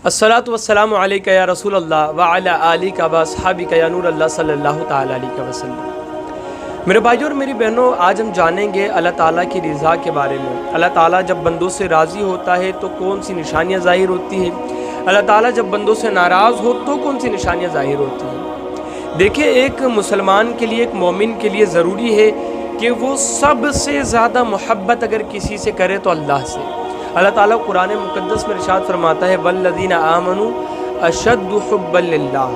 अस्सलातु वस्सलामु अलैका या रसूल अल्लाह व अला आलिका व अस्हाबिका या नूर अल्लाह सल्लल्लाहु ताला अलैहि वसल्लम। मेरे भाइयों और मेरी बहनों, आज हम जानेंगे अल्लाह ताला की रज़ा के बारे में। अल्लाह ताला जब बंदों से राज़ी होता है तो कौन सी निशानियाँ ज़ाहिर होती हैं, अल्लाह ताला जब बंदों से नाराज़ हो तो कौन सी निशानियाँ ज़ाहिर होती हैं। देखिए, एक मुसलमान के लिए, एक मोमिन के लिए ज़रूरी है कि वो सबसे ज़्यादा मोहब्बत अगर किसी से करे तो अल्लाह से। अल्लाह ताला कुरान मुक़द्दस में इरशाद फरमाता है, वल्लज़ीना आमनू अशद्दु हुब्बन लिल्लाह।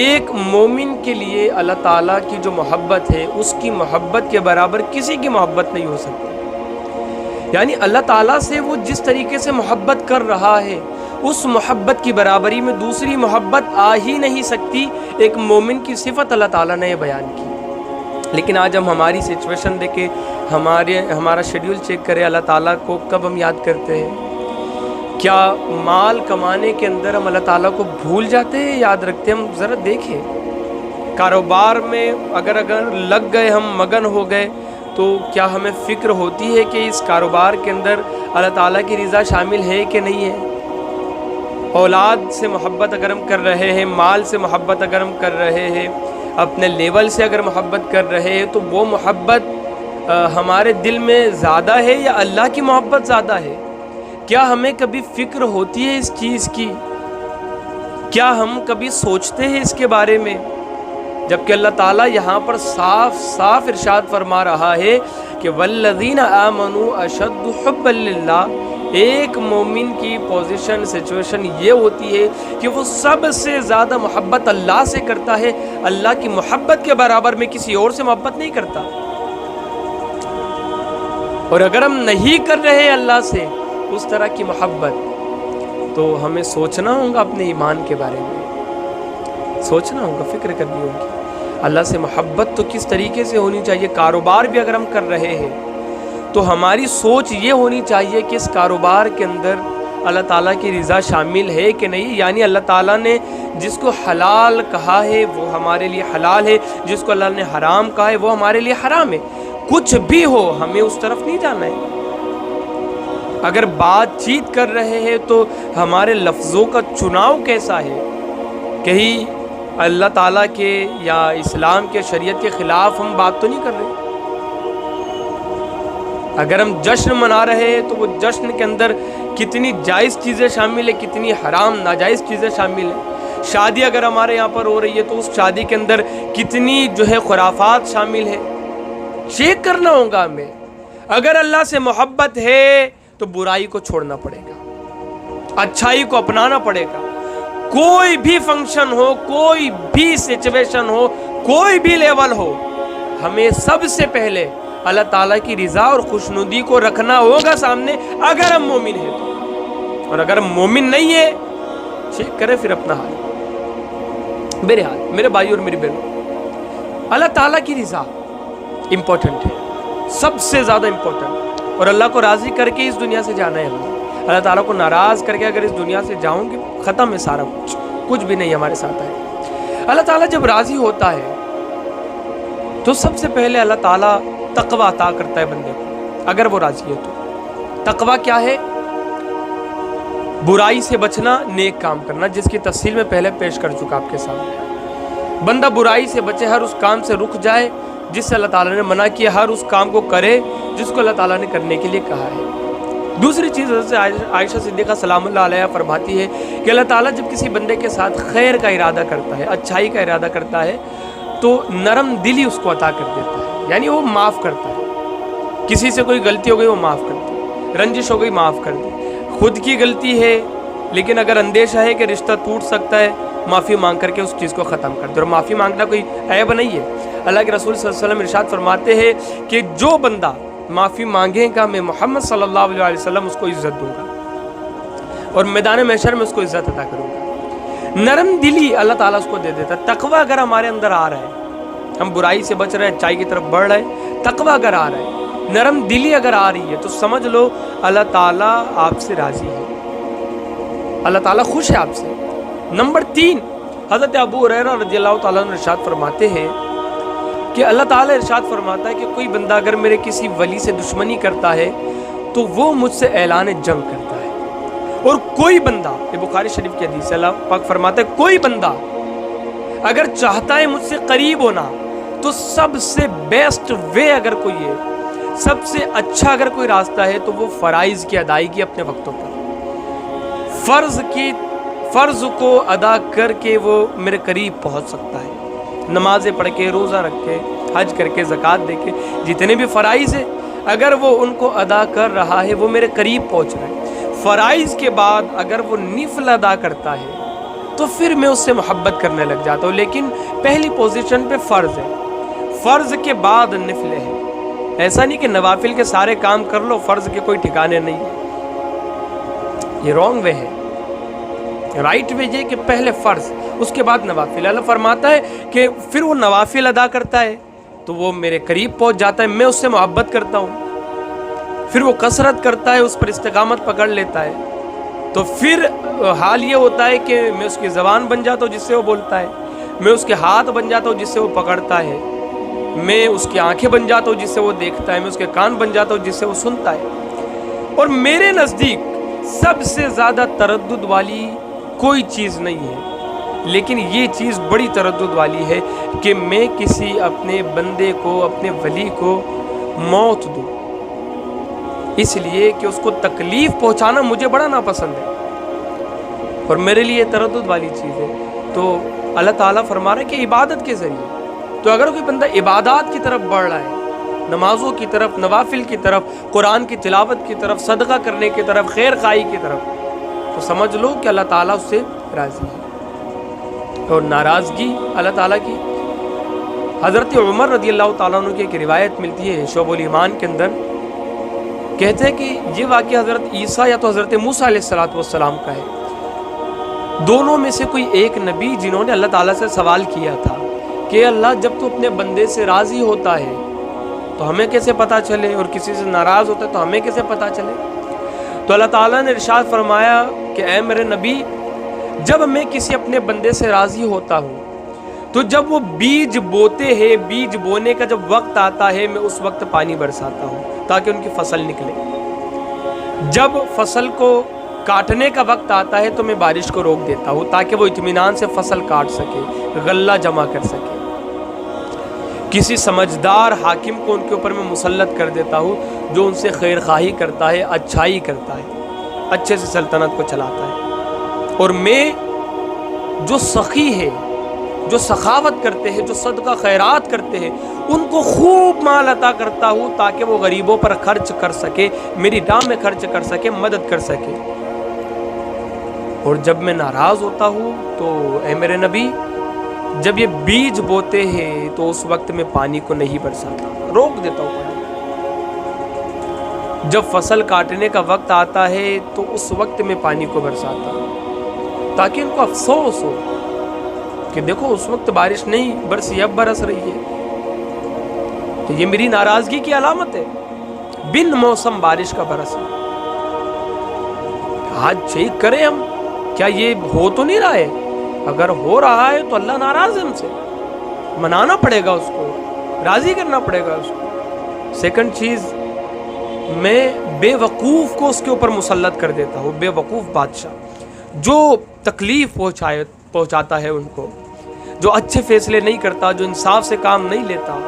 एक मोमिन के लिए अल्लाह ताला की जो मोहब्बत है, उसकी मोहब्बत के बराबर किसी की मोहब्बत नहीं हो सकती। यानी अल्लाह ताला से वो जिस तरीके से मोहब्बत कर रहा है, उस मोहब्बत की बराबरी में दूसरी मोहब्बत आ ही नहीं सकती। एक मोमिन की सिफत अल्लाह ताला ने बयान की। लेकिन आज हम हमारी सिचुएशन देखे, हमारा शेड्यूल चेक करें, अल्लाह ताला को कब हम याद करते हैं? क्या माल कमाने के अंदर हम अल्लाह ताला को भूल जाते हैं, याद रखते हैं? हम ज़रा देखें, कारोबार में अगर लग गए, हम मगन हो गए, तो क्या हमें फ़िक्र होती है कि इस कारोबार के अंदर अल्लाह ताला की रज़ा शामिल है कि नहीं है? औलाद से मोहब्बत अगर हम कर रहे हैं, माल से मोहब्बत अगर हम कर रहे हैं, अपने लेवल से अगर मोहब्बत कर रहे हैं, तो वो मोहब्बत हमारे दिल में ज़्यादा है या अल्लाह की मोहब्बत ज़्यादा है? क्या हमें कभी फ़िक्र होती है इस चीज़ की? क्या हम कभी सोचते हैं इसके बारे में? जबकि अल्लाह ताला यहाँ पर साफ साफ इरशाद फरमा रहा है कि वल्लज़ीना आमनू अशद्दु हुब्बन लिल्लाह। एक मोमिन की पोजीशन, सिचुएशन ये होती है कि वो सबसे ज़्यादा मोहब्बत अल्लाह से करता है। अल्लाह की मोहब्बत के बराबर में किसी और से मोहब्बत नहीं करता। और अगर हम नहीं कर रहे अल्लाह से उस तरह की मोहब्बत, तो हमें सोचना होगा अपने ईमान के बारे में, सोचना होगा, फ़िक्र करनी होगी। अल्लाह से मोहब्बत तो किस तरीके से होनी चाहिए? कारोबार भी अगर हम कर रहे हैं तो हमारी सोच ये होनी चाहिए कि इस कारोबार के अंदर अल्लाह ताला की रज़ा शामिल है कि नहीं। यानी अल्लाह ताला ने जिसको हलाल कहा है वो हमारे लिए हलाल है, जिसको अल्लाह ने हराम कहा है वो हमारे लिए हराम है। कुछ भी हो, हमें उस तरफ नहीं जाना है। अगर बातचीत कर रहे हैं तो हमारे लफ्ज़ों का चुनाव कैसा है? कहीं अल्लाह ताला के या इस्लाम के, शरीयत के ख़िलाफ़ हम बात तो नहीं कर रहे। अगर हम जश्न मना रहे हैं तो वो जश्न के अंदर कितनी जायज़ चीज़ें शामिल है, कितनी हराम नाजायज़ चीज़ें शामिल है। शादी अगर हमारे यहाँ पर हो रही है तो उस शादी के अंदर कितनी जो है खुराफात शामिल है। चेक करना होगा हमें। अगर अल्लाह से मोहब्बत है तो बुराई को छोड़ना पड़ेगा, अच्छाई को अपनाना पड़ेगा। कोई भी फंक्शन हो, कोई भी सिचुएशन हो, कोई भी लेवल हो, हमें सबसे पहले अल्लाह ताला की रज़ा और खुशनुदी को रखना होगा सामने, अगर हम मोमिन हैं तो। और अगर हम मोमिन नहीं है, चेक करें फिर अपना हाल। मेरे हाल, मेरे भाई और मेरी बहनों, अल्लाह ताला की रज़ा इम्पोर्टेंट है, सबसे ज़्यादा इम्पोर्टेंट। और अल्लाह को राज़ी करके इस दुनिया से जाना है हमें। अल्लाह ताला को नाराज़ करके अगर इस दुनिया से जाऊँगे, ख़त्म है सारा कुछ भी नहीं हमारे साथ है। अल्लाह ताला जब राज़ी होता है तो सबसे पहले अल्लाह ताला तक़वा अता करता है बंदे को, अगर वो राज़ी है तो। तक़वा क्या है? बुराई से बचना, नेक काम करना, जिसकी तफसील में पहले पेश कर चुका आपके सामने। बंदा बुराई से बचे, हर उस काम से रुक जाए जिससे अल्लाह ताला ने मना किया, हर उस काम को करे जिसको अल्लाह ताला ने करने के लिए कहा है। दूसरी चीज़ हज़रत आयशा सिद्दीक़ा सलामुल्लाह अलैहा फरमाती है कि अल्लाह ताला जब किसी बंदे के साथ खैर का इरादा करता है, अच्छाई का इरादा करता है, तो नरम दिली उसको अता कर देता है। यानी वो माफ़ करता है। किसी से कोई गलती हो गई वो माफ़ करता है, रंजिश हो गई माफ़ कर दी, खुद की गलती है लेकिन अगर अंदेशा है कि रिश्ता टूट सकता है, माफ़ी मांग करके उस चीज़ को ख़त्म कर दे। और माफ़ी मांगना कोई ऐब नहीं है। अल्लाह के रसूल सल्लल्लाहु अलैहि वसल्लम इरशाद फरमाते हैं कि जो बंदा माफ़ी मांगेगा, मैं मोहम्मद सल्लल्लाहु अलैहि वसल्लम उसको इज़्ज़त दूँगा और मैदान महशर में उसको इज़्ज़त अता करूँगा। नरम दिली अल्लाह ताला उसको दे देता है। तक़वा अगर हमारे अंदर आ रहा है, हम बुराई से बच रहे हैं, अच्छाई की तरफ बढ़ रहे हैं, तक़वा अगर आ रहा है, नरम दिली अगर आ रही है, तो समझ लो अल्लाह ताला आपसे राज़ी है, अल्लाह ताला खुश है आपसे। नंबर 3, हज़रत अबू हुरैरा रज़ियल्लाहु ताला अन्हु इरशाद फरमाते हैं कि अल्लाह ताला इरशाद फरमाता है कि कोई बंदा अगर मेरे किसी वली से दुश्मनी करता है तो वो मुझसे ऐलान जंग करता है। اور کوئی بندہ، یہ بخاری شریف کی حدیث ہے، اللہ پاک فرماتا ہے کوئی بندہ اگر چاہتا ہے مجھ سے قریب ہونا تو سب سے بیسٹ وے اگر کوئی ہے، سب سے اچھا اگر کوئی راستہ ہے تو وہ فرائض کی ادائیگی اپنے وقتوں پر، فرض کو ادا کر کے وہ میرے قریب پہنچ سکتا ہے۔ نمازیں پڑھ کے، روزہ رکھ کے، حج کر کے، زکوٰۃ دے کے، جتنے بھی فرائض ہیں اگر وہ ان کو ادا کر رہا ہے وہ میرے قریب پہنچ رہا ہے۔ فرائض کے بعد اگر وہ نفل ادا کرتا ہے تو پھر میں اس سے محبت کرنے لگ جاتا ہوں، لیکن پہلی پوزیشن پہ فرض ہے، فرض کے بعد نفل ہے۔ ایسا نہیں کہ نوافل کے سارے کام کر لو، فرض کے کوئی ٹھکانے نہیں، یہ رانگ وے ہے۔ رائٹ وے یہ کہ پہلے فرض، اس کے بعد نوافل۔ اللہ فرماتا ہے کہ پھر وہ نوافل ادا کرتا ہے تو وہ میرے قریب پہنچ جاتا ہے، میں اس سے محبت کرتا ہوں۔ پھر وہ کثرت کرتا ہے، اس پر استقامت پکڑ لیتا ہے، تو پھر حال یہ ہوتا ہے کہ میں اس کی زبان بن جاتا ہوں جس سے وہ بولتا ہے، میں اس کے ہاتھ بن جاتا ہوں جس سے وہ پکڑتا ہے، میں اس کی آنکھیں بن جاتا ہوں جس سے وہ دیکھتا ہے، میں اس کے کان بن جاتا ہوں جس سے وہ سنتا ہے۔ اور میرے نزدیک سب سے زیادہ تردد والی کوئی چیز نہیں ہے، لیکن یہ چیز بڑی تردد والی ہے کہ میں کسی اپنے بندے کو، اپنے ولی کو موت دوں، اس لیے کہ اس کو تکلیف پہنچانا مجھے بڑا ناپسند ہے اور میرے لیے تردد والی چیز ہے۔ تو اللہ تعالیٰ فرما رہا ہے کہ عبادت کے ذریعے، تو اگر کوئی بندہ عبادات کی طرف بڑھ رہا ہے، نمازوں کی طرف، نوافل کی طرف، قرآن کی تلاوت کی طرف، صدقہ کرنے کی طرف، خیر خواہی کی طرف، تو سمجھ لو کہ اللہ تعالیٰ اس سے راضی ہے۔ اور ناراضگی اللہ تعالیٰ کی، حضرت عمر رضی اللہ تعالیٰ عنہ کی ایک روایت ملتی ہے شعب الایمان کے اندر، کہتے ہیں کہ یہ واقعہ حضرت عیسیٰ یا تو حضرت موسیٰ علیہ السلام کا ہے، دونوں میں سے کوئی ایک نبی جنہوں نے اللہ تعالیٰ سے سوال کیا تھا کہ اللہ جب تو اپنے بندے سے راضی ہوتا ہے تو ہمیں کیسے پتہ چلے، اور کسی سے ناراض ہوتا ہے تو ہمیں کیسے پتہ چلے؟ تو اللہ تعالیٰ نے ارشاد فرمایا کہ اے میرے نبی، جب میں کسی اپنے بندے سے راضی ہوتا ہوں تو جب وہ بیج بوتے ہیں، بیج بونے کا جب وقت آتا ہے میں اس وقت پانی برساتا ہوں تاکہ ان کی فصل نکلے، جب فصل کو کاٹنے کا وقت آتا ہے تو میں بارش کو روک دیتا ہوں تاکہ وہ اطمینان سے فصل کاٹ سکے، غلہ جمع کر سکے، کسی سمجھدار حاکم کو ان کے اوپر میں مسلط کر دیتا ہوں جو ان سے خیر خواہی کرتا ہے، اچھائی کرتا ہے، اچھے سے سلطنت کو چلاتا ہے، اور میں جو سخی ہے، جو سخاوت کرتے ہیں، جو صدقہ خیرات کرتے ہیں، ان کو خوب مال عطا کرتا ہوں تاکہ وہ غریبوں پر خرچ کر سکے، میری راہ میں خرچ کر سکے، مدد کر سکے۔ اور جب میں ناراض ہوتا ہوں تو اے میرے نبی، جب یہ بیج بوتے ہیں تو اس وقت میں پانی کو نہیں برساتا، روک دیتا ہوں پانی۔ جب فصل کاٹنے کا وقت آتا ہے تو اس وقت میں پانی کو برساتا ہوں تاکہ ان کو افسوس ہو کہ دیکھو اس وقت بارش نہیں برسی، اب برس رہی ہے۔ تو یہ میری ناراضگی کی علامت ہے، بن موسم بارش کا برسنا۔ آج چیک کریں ہم، کیا یہ ہو تو نہیں رہا ہے؟ اگر ہو رہا ہے تو اللہ ناراض ہے ہم سے، منانا پڑے گا اس کو، راضی کرنا پڑے گا اس کو۔ سیکنڈ چیز، میں بے وقوف کو اس کے اوپر مسلط کر دیتا ہوں، بے وقوف بادشاہ جو تکلیف پہنچاتا ہے ان کو، جو اچھے فیصلے نہیں کرتا، جو انصاف سے کام نہیں لیتا۔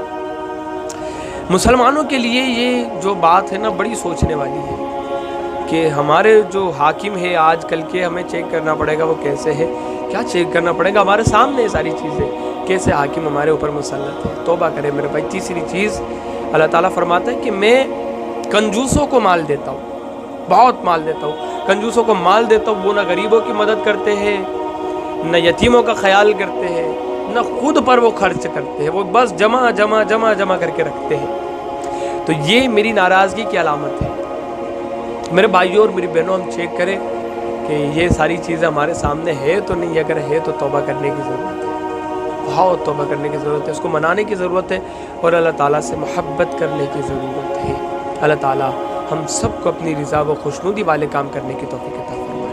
مسلمانوں کے لیے یہ جو بات ہے نا بڑی سوچنے والی ہے کہ ہمارے جو حاکم ہے آج کل کے، ہمیں چیک کرنا پڑے گا وہ کیسے ہے، کیا چیک کرنا پڑے گا، ہمارے سامنے یہ ساری چیزیں، کیسے حاکم ہمارے اوپر مسلط ہے۔ توبہ کرے میرے بھائی۔ تیسری چیز، اللہ تعالیٰ فرماتا ہے کہ میں کنجوسوں کو مال دیتا ہوں، بہت مال دیتا ہوں، کنجوسوں کو مال دیتا ہوں، وہ نہ غریبوں کی مدد کرتے ہیں، نہ یتیموں کا خیال کرتے ہیں، نہ خود پر وہ خرچ کرتے ہیں، وہ بس جمع جمع جمع جمع کر کے رکھتے ہیں۔ تو یہ میری ناراضگی کی علامت ہے۔ میرے بھائیوں اور میری بہنوں، ہم چیک کریں کہ یہ ساری چیزیں ہمارے سامنے ہے تو نہیں، اگر ہے تو توبہ کرنے کی ضرورت ہے، بہت توبہ کرنے کی ضرورت ہے، اس کو منانے کی ضرورت ہے اور اللہ تعالیٰ سے محبت کرنے کی ضرورت ہے۔ اللہ تعالیٰ ہم سب کو اپنی رضا و خوشنودی والے کام کرنے کی توفیق عطا فرمائے۔